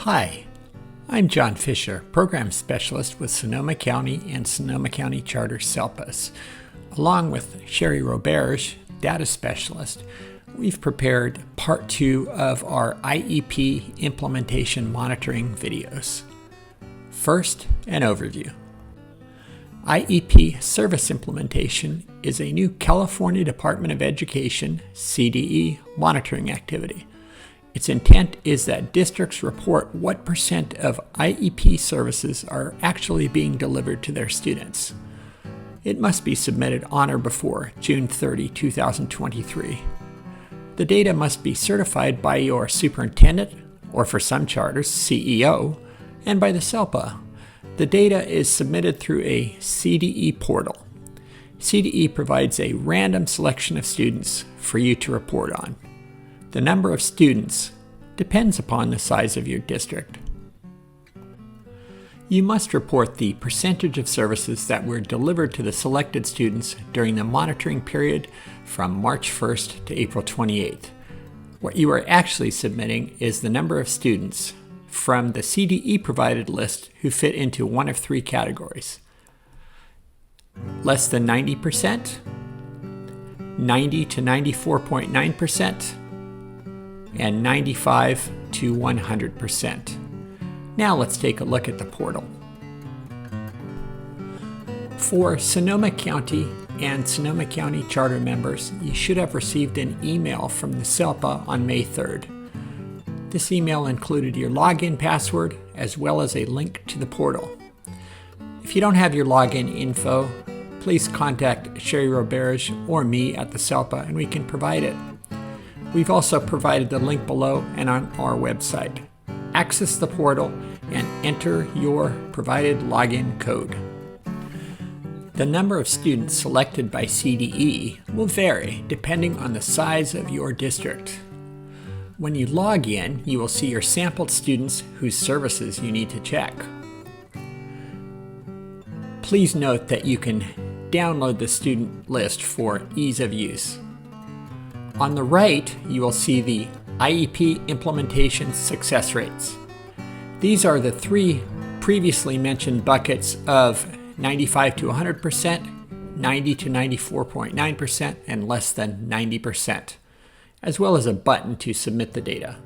Hi, I'm John Fisher, Program Specialist with Sonoma County and Sonoma County Charter SELPAs. Along with Sherry Roberge, Data Specialist, we've prepared Part 2 of our IEP Implementation Monitoring videos. First, an overview. IEP Service Implementation is a new California Department of Education CDE monitoring activity. Its intent is that districts report what % of IEP services are actually being delivered to their students. It must be submitted on or before June 30, 2023. The data must be certified by your superintendent, or for some charters, CEO, and by the SELPA. The data is submitted through a CDE portal. CDE provides a random selection of students for you to report on. The number of students depends upon the size of your district. You must report the percentage of services that were delivered to the selected students during the monitoring period from March 1st to April 28th. What you are actually submitting is the number of students from the CDE provided list who fit into one of three categories: less than 90%, 90 to 94.9%, and 95 to 100%. Now let's take a look at the portal. For Sonoma County and Sonoma County Charter members, you should have received an email from the SELPA on May 3rd. This email included your login password as well as a link to the portal. If you don't have your login info, please contact Sherry Roberge or me at the SELPA and we can provide it. We've also provided the link below and on our website. Access the portal and enter your provided login code. The number of students selected by CDE will vary depending on the size of your district. When you log in, you will see your sampled students whose services you need to check. Please note that you can download the student list for ease of use. On the right, you will see the IEP implementation success rates. These are the three previously mentioned buckets of 95 to 100%, 90 to 94.9%, and less than 90%, as well as a button to submit the data.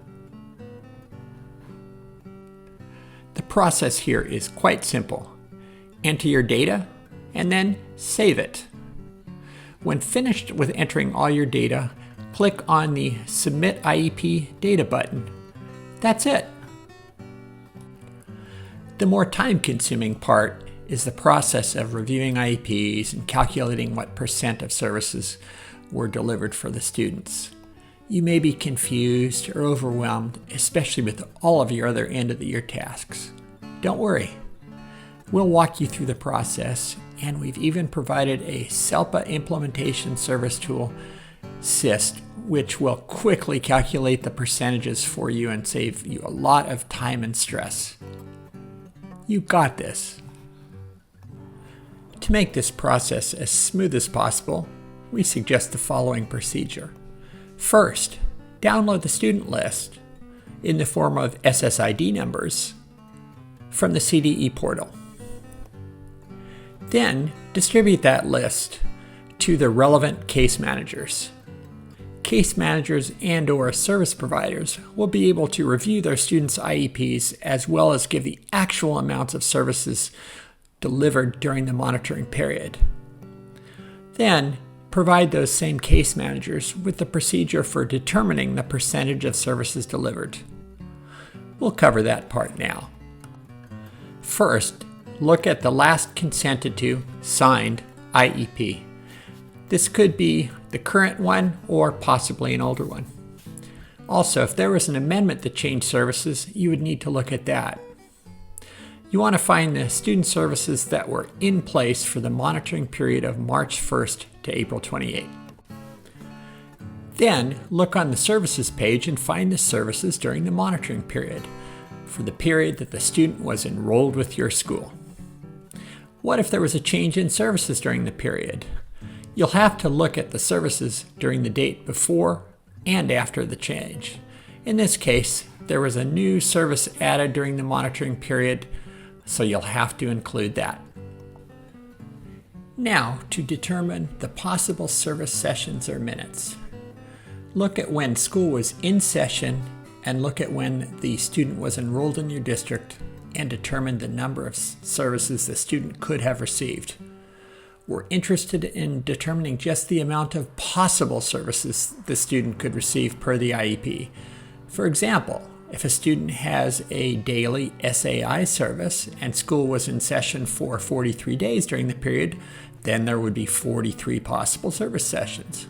The process here is quite simple. Enter your data and then save it. When finished with entering all your data, click on the Submit IEP Data button. That's it. The more time-consuming part is the process of reviewing IEPs and calculating what % of services were delivered for the students. You may be confused or overwhelmed, especially with all of your other end-of-the-year tasks. Don't worry. We'll walk you through the process, and we've even provided a SELPA implementation service tool, SIST, which will quickly calculate the percentages for you and save you a lot of time and stress. You got this. To make this process as smooth as possible, we suggest the following procedure. First, download the student list in the form of SSID numbers from the CDE portal. Then, distribute that list to the relevant case managers. Case managers and/or service providers will be able to review their students' IEPs as well as give the actual amounts of services delivered during the monitoring period. Then, provide those same case managers with the procedure for determining the percentage of services delivered. We'll cover that part now. First, look at the last consented to, signed IEP. This could be the current one or possibly an older one. Also, if there was an amendment that changed services, you would need to look at that. You want to find the student services that were in place for the monitoring period of March 1st to April 28th. Then, look on the services page and find the services during the monitoring period for the period that the student was enrolled with your school. What if there was a change in services during the period? You'll have to look at the services during the date before and after the change. In this case, there was a new service added during the monitoring period, so you'll have to include that. Now, to determine the possible service sessions or minutes. Look at when school was in session and look at when the student was enrolled in your district and determine the number of services the student could have received. We're interested in determining just the amount of possible services the student could receive per the IEP. For example, if a student has a daily SAI service and school was in session for 43 days during the period, then there would be 43 possible service sessions.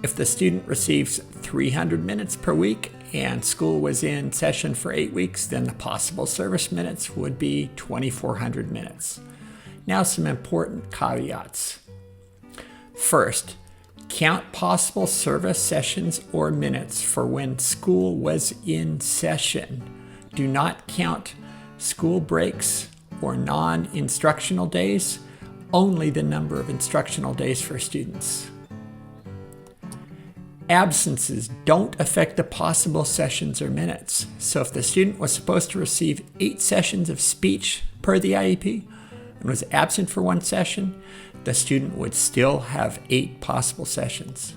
If the student receives 300 minutes per week and school was in session for 8 weeks, then the possible service minutes would be 2,400 minutes. Now some important caveats. First, count possible service sessions or minutes for when school was in session. Do not count school breaks or non-instructional days, only the number of instructional days for students. Absences don't affect the possible sessions or minutes. So if the student was supposed to receive 8 sessions of speech per the IEP and was absent for 1 session, the student would still have 8 possible sessions.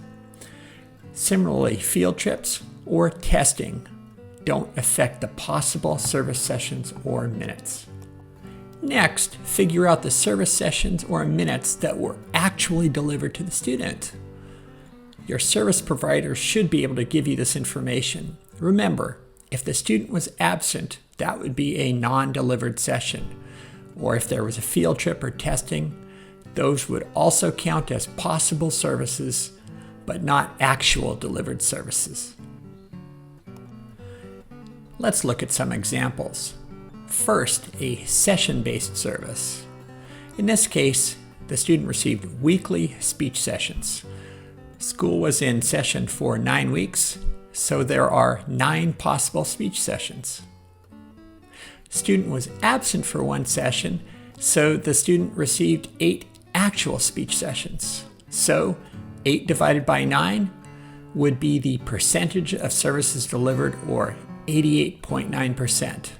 Similarly, field trips or testing don't affect the possible service sessions or minutes. Next, figure out the service sessions or minutes that were actually delivered to the student. Your service provider should be able to give you this information. Remember, if the student was absent, that would be a non-delivered session. Or if there was a field trip or testing, those would also count as possible services, but not actual delivered services. Let's look at some examples. First, a session-based service. In this case, the student received weekly speech sessions. School was in session for 9 weeks, so there are 9 possible speech sessions. Student was absent for 1 session, so the student received 8 actual speech sessions. So 8 divided by 9 would be the percentage of services delivered, or 88.9%.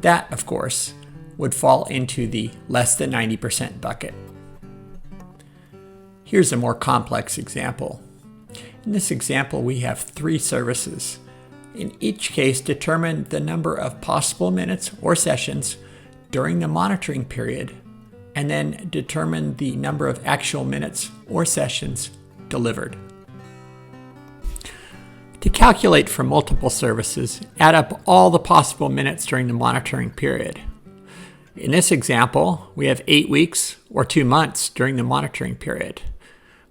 That, of course, would fall into the less than 90% bucket. Here's a more complex example. In this example, we have 3 services. In each case, determine the number of possible minutes or sessions during the monitoring period, and then determine the number of actual minutes or sessions delivered. To calculate for multiple services, add up all the possible minutes during the monitoring period. In this example, we have 8 weeks or 2 months during the monitoring period,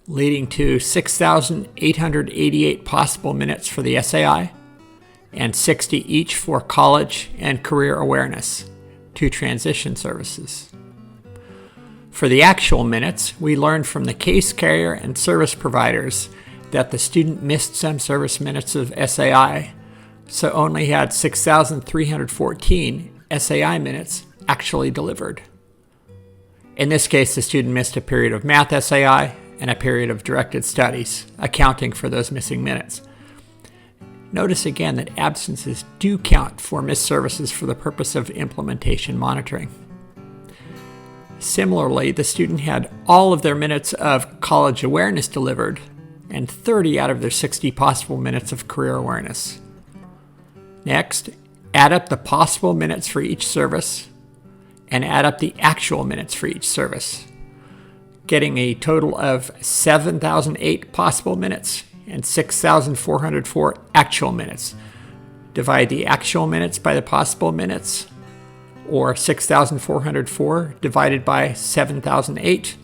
leading to 6,888 possible minutes for the SAI and 60 each for college and career awareness, 2 transition services. For the actual minutes, we learned from the case carrier and service providers that the student missed some service minutes of SAI, so only had 6,314 SAI minutes actually delivered. In this case, the student missed a period of math SAI and a period of directed studies, accounting for those missing minutes. Notice again that absences do count for missed services for the purpose of implementation monitoring. Similarly, the student had all of their minutes of college awareness delivered and 30 out of their 60 possible minutes of career awareness. Next, add up the possible minutes for each service and add up the actual minutes for each service, getting a total of 7,008 possible minutes and 6,404 actual minutes. Divide the actual minutes by the possible minutes, or 6,404 divided by 7,008,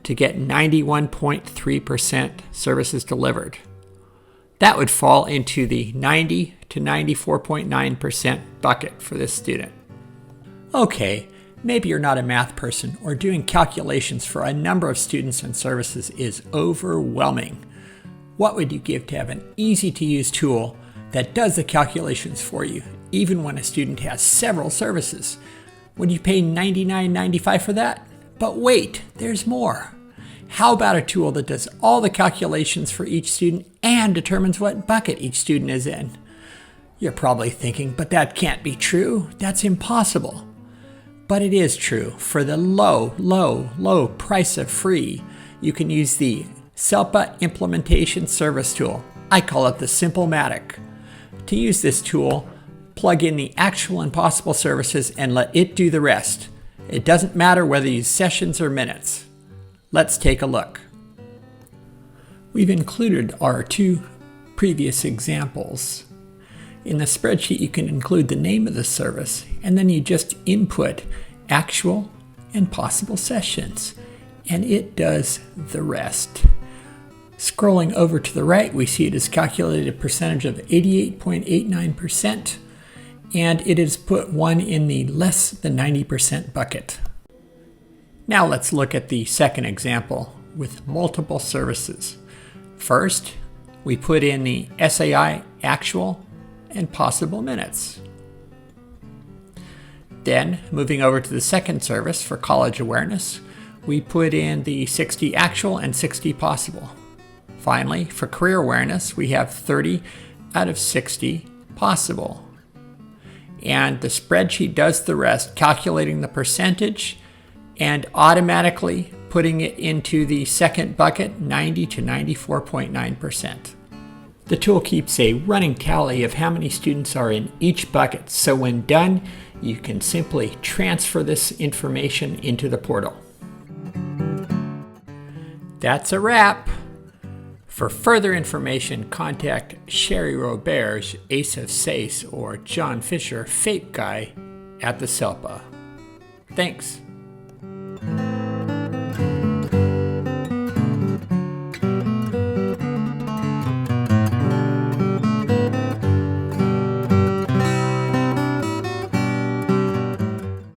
to get 91.3% services delivered. That would fall into the 90 to 94.9% bucket for this student. Okay, maybe you're not a math person, or doing calculations for a number of students and services is overwhelming. What would you give to have an easy-to-use tool that does the calculations for you, even when a student has several services? Would you pay $99.95 for that? But wait, there's more. How about a tool that does all the calculations for each student and determines what bucket each student is in? You're probably thinking, but that can't be true. That's impossible. But it is true. For the low price of free, you can use the SELPA Implementation Service Tool. I call it the Simple-matic. To use this tool, plug in the actual and possible services and let it do the rest. It doesn't matter whether you use sessions or minutes. Let's take a look. We've included our two previous examples. In the spreadsheet, you can include the name of the service, and then you just input actual and possible sessions, and it does the rest. Scrolling over to the right, we see it has calculated a percentage of 88.89%, and it has put one in the less than 90% bucket. Now let's look at the second example with multiple services. First, we put in the SAI actual and possible minutes. Then, moving over to the second service for college awareness, we put in the 60 actual and 60 possible. Finally, for career awareness, we have 30 out of 60 possible. And the spreadsheet does the rest, calculating the percentage and automatically putting it into the second bucket, 90 to 94.9%. The tool keeps a running tally of how many students are in each bucket, so when done, you can simply transfer this information into the portal. That's a wrap. For further information, contact Sherry Roberge, Ace of SACE, or John Fisher, FAPE Guy, at the SELPA. Thanks.